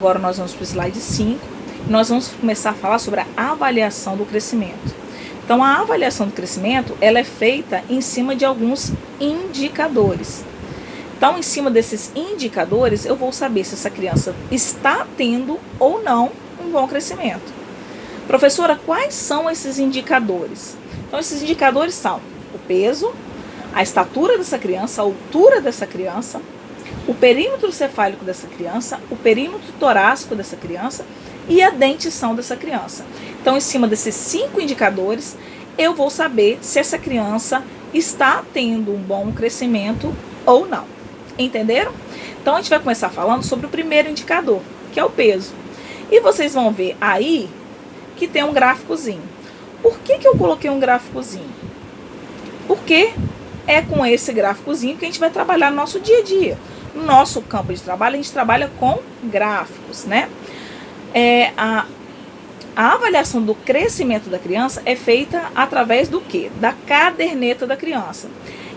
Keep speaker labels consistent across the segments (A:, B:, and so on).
A: Agora nós vamos para o slide 5 e nós vamos começar a falar sobre a avaliação do crescimento. Então, a avaliação do crescimento, ela é feita em cima de alguns indicadores. Então, em cima desses indicadores, eu vou saber se essa criança está tendo ou não um bom crescimento. Professora, quais são esses indicadores? Então, esses indicadores são o peso, a estatura dessa criança, a altura dessa criança, o perímetro cefálico dessa criança, o perímetro torácico dessa criança e a dentição dessa criança. Então, em cima desses 5 indicadores, eu vou saber se essa criança está tendo um bom crescimento ou não. Entenderam? Então, a gente vai começar falando sobre o primeiro indicador, que é o peso. E vocês vão ver aí que tem um gráficozinho. Por que eu coloquei um gráficozinho? Porque é com esse gráficozinho que a gente vai trabalhar no nosso dia a dia. No nosso campo de trabalho, a gente trabalha com gráficos, né? A avaliação do crescimento da criança é feita através do quê? Da caderneta da criança.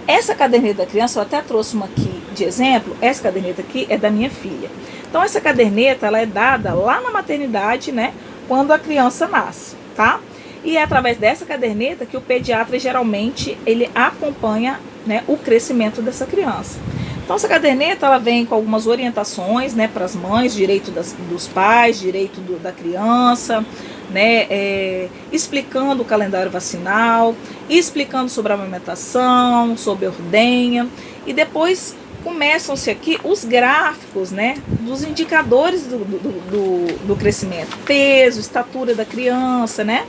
A: Essa caderneta da criança, eu até trouxe uma aqui de exemplo. Essa caderneta aqui é da minha filha. Então, essa caderneta, ela é dada lá na maternidade, né? Quando a criança nasce, tá? E é através dessa caderneta que o pediatra, geralmente, ele acompanha, né, o crescimento dessa criança. Então, essa caderneta, ela vem com algumas orientações, né, para as mães, direito dos pais, direito da criança, né, explicando o calendário vacinal, explicando sobre a amamentação, sobre a ordenha, e depois começam-se aqui os gráficos, né, dos indicadores do crescimento, peso, estatura da criança, né,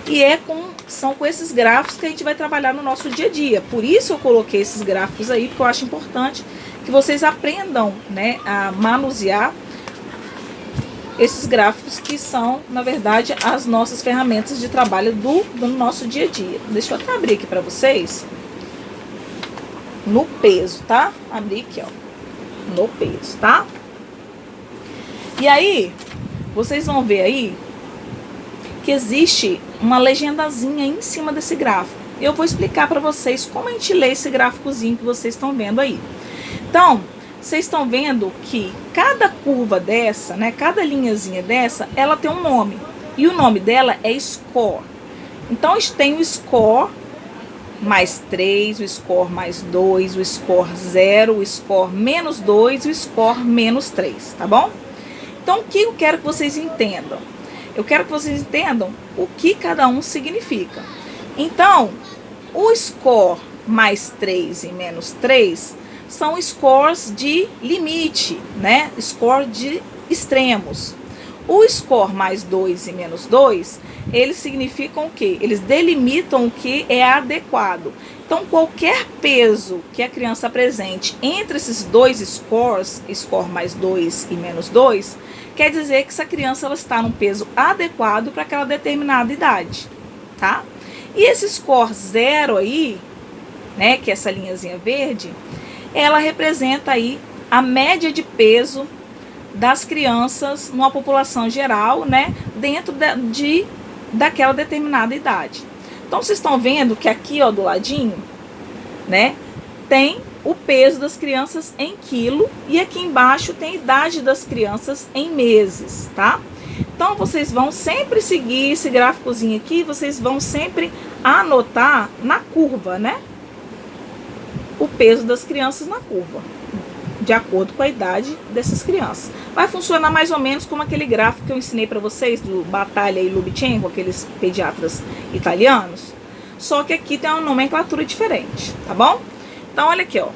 A: e são com esses gráficos que a gente vai trabalhar no nosso dia a dia. Por isso eu coloquei esses gráficos aí, porque eu acho importante que vocês aprendam, né, a manusear esses gráficos que são, na verdade, as nossas ferramentas de trabalho do nosso dia a dia. Deixa eu até abrir aqui para vocês. No peso, tá? Abrir aqui, ó. No peso, tá? E aí, vocês vão ver aí que existe uma legendazinha em cima desse gráfico. Eu vou explicar para vocês como a gente lê esse gráficozinho que vocês estão vendo aí. Então, vocês estão vendo que cada curva dessa, né, cada linhazinha dessa, ela tem um nome. E o nome dela é score. Então, a gente tem o score mais 3, o score mais 2, o score 0, o score menos 2 e o score menos 3, tá bom? Então, o que eu quero que vocês entendam? Eu quero que vocês entendam o que cada um significa. Então, o score mais 3 e menos 3 são scores de limite, né? Score de extremos. O score mais 2 e menos 2, eles significam o quê? Eles delimitam o que é adequado. Então, qualquer peso que a criança apresente entre esses dois scores, score mais 2 e menos 2, quer dizer que essa criança ela está num peso adequado para aquela determinada idade, tá? E esse score 0 aí, né, que é essa linhazinha verde, ela representa aí a média de peso das crianças numa população geral, né, dentro daquela determinada idade. Então, vocês estão vendo que aqui, ó, do ladinho, né, tem o peso das crianças em quilo e aqui embaixo tem a idade das crianças em meses, tá? Então, vocês vão sempre seguir esse gráficozinho aqui, vocês vão sempre anotar na curva, né, o peso das crianças na curva, de acordo com a idade dessas crianças. Vai funcionar mais ou menos como aquele gráfico que eu ensinei para vocês, do Batalha e Lubitschenko, aqueles pediatras italianos, só que aqui tem uma nomenclatura diferente, tá bom? Então, olha aqui, ó.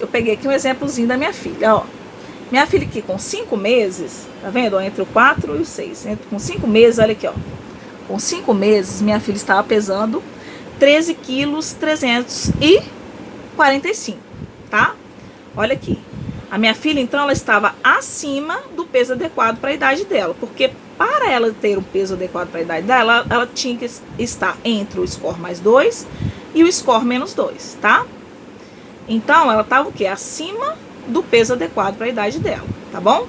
A: Eu peguei aqui um exemplozinho da minha filha, ó. Minha filha aqui com 5 meses, tá vendo? Ó, entre o 4 e o 6. Com 5 meses, olha aqui, ó. Com 5 meses, minha filha estava pesando 13 quilos 345, tá? Olha aqui. A minha filha, então, ela estava acima do peso adequado para a idade dela. Porque para ela ter um peso adequado para a idade dela, ela tinha que estar entre o score mais 2 e o score menos 2, tá? Então, ela estava o quê? Acima do peso adequado para a idade dela, tá bom?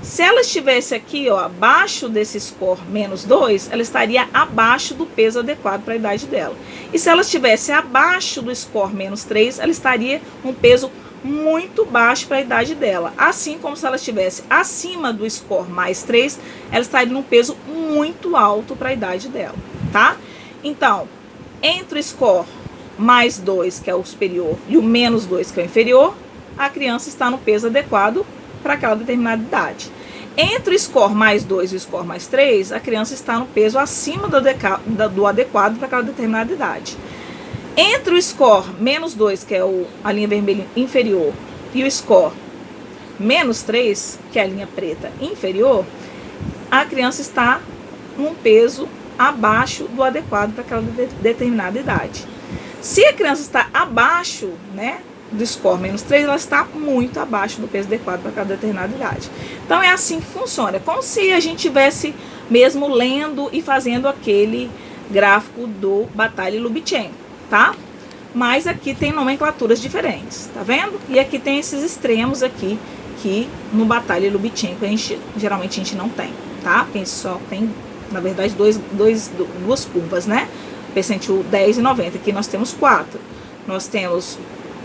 A: Se ela estivesse aqui, ó, abaixo desse score menos 2, ela estaria abaixo do peso adequado para a idade dela. E se ela estivesse abaixo do score menos 3, ela estaria um peso muito baixo para a idade dela. Assim como se ela estivesse acima do score mais 3, ela estaria num peso muito alto para a idade dela, tá? Então, entre o score mais 2, que é o superior, e o menos 2, que é o inferior, a criança está no peso adequado para aquela determinada idade. Entre o score mais 2 e o score mais 3, a criança está no peso acima do adequado para aquela determinada idade. Entre o score menos 2, que é a linha vermelha inferior, e o score menos 3, que é a linha preta inferior, a criança está num peso abaixo do adequado para aquela determinada idade. Se a criança está abaixo, né, do score menos 3, ela está muito abaixo do peso adequado para aquela determinada idade. Então é assim que funciona, é como se a gente estivesse mesmo lendo e fazendo aquele gráfico do Batalha e Lubitschenko, tá? Mas aqui tem nomenclaturas diferentes, tá vendo? E aqui tem esses extremos aqui, que no Batalha e Lubitschenko geralmente a gente não tem, tá? Porque a gente só tem, na verdade, duas curvas, né? Percentil 10 e 90, aqui nós temos 4. Nós temos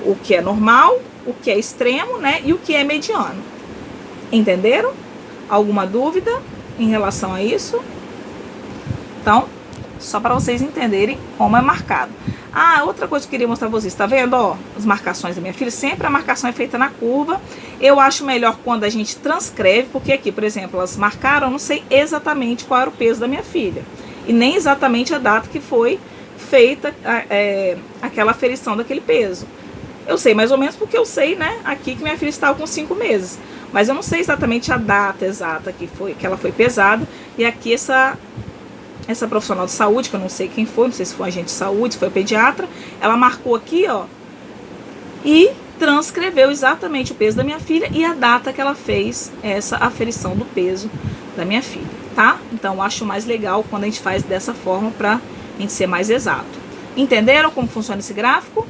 A: o que é normal, o que é extremo, né? E o que é mediano. Entenderam? Alguma dúvida em relação a isso? Então, só para vocês entenderem como é marcado. Ah, outra coisa que eu queria mostrar para vocês, tá vendo, ó, as marcações da minha filha, sempre a marcação é feita na curva. Eu acho melhor quando a gente transcreve, porque aqui, por exemplo, elas marcaram, eu não sei exatamente qual era o peso da minha filha, e nem exatamente a data que foi feita aquela aferição daquele peso. Eu sei mais ou menos porque eu sei, né, aqui que minha filha estava com 5 meses, mas eu não sei exatamente a data exata que ela foi pesada, e aqui essa profissional de saúde, que eu não sei quem foi, não sei se foi um agente de saúde, se foi pediatra, ela marcou aqui, ó, e transcreveu exatamente o peso da minha filha e a data que ela fez essa aferição do peso da minha filha, tá? Então, eu acho mais legal quando a gente faz dessa forma para a gente ser mais exato. Entenderam como funciona esse gráfico?